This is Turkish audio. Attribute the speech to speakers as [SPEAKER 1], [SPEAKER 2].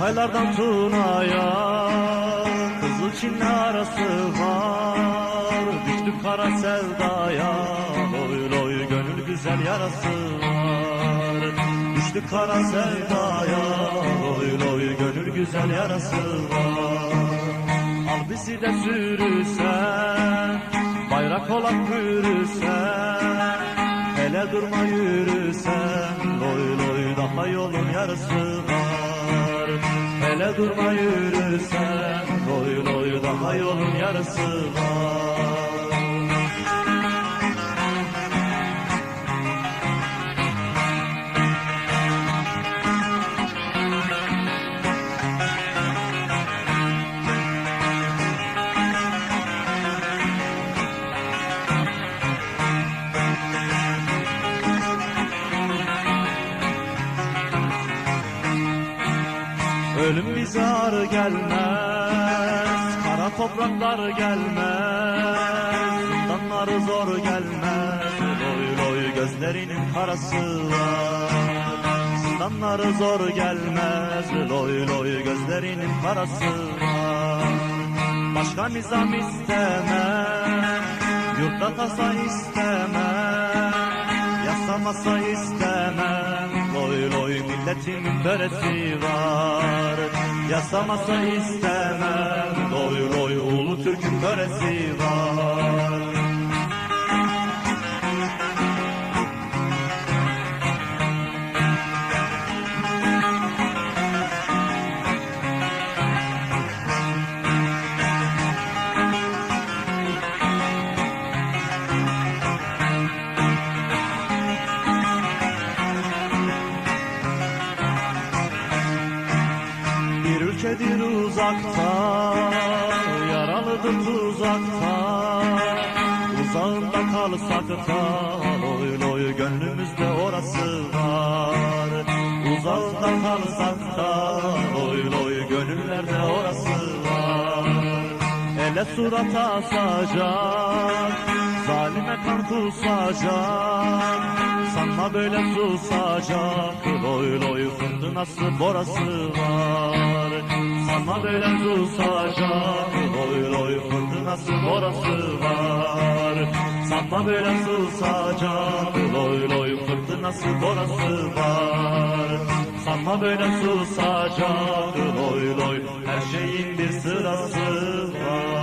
[SPEAKER 1] Çaylardan Tuna'ya Kızılçin'le arası var. Düştük kara sevdaya, loy loy gönül güzel yarası var. Düştük kara sevdaya, loy loy gönül güzel yarası var. Al bizi de sürürsen, bayrak olan yürürsen, hele durma yürürsen, loy loy daha yolun yarısı var. Hele durma yürürsen, loy loy daha yolun yarısı var. Ölüm bize ağır gelmez, kara topraklar gelmez, zindanları zor gelmez, loy loy gözlerinin karası var. Zindanları zor gelmez, loy loy gözlerinin karası var. Başka nizam istemem, yurtta tasa istemem, yasamasa istemem, loy loy milletimin töresi var. Yasamasa istemem, loy loy ulu Türk'ün töresi var. Ülkedir uzakta, yaralıdır tuzakta, uzağında kalsak da, loy loy gönlümüzde orası var. Uzağında kalsak da, loy loy gönüllerde orası var. Ele surata asacak, zalime kan kusacak, sanma böyle susacak, loy loy fırtınası borası var. Sanma böyle susacak, loy loy fırtınası borası var. Sanma böyle susacak, loy loy fırtınası borası var. Sanma böyle susacak, loy loy her şeyin bir sırası var.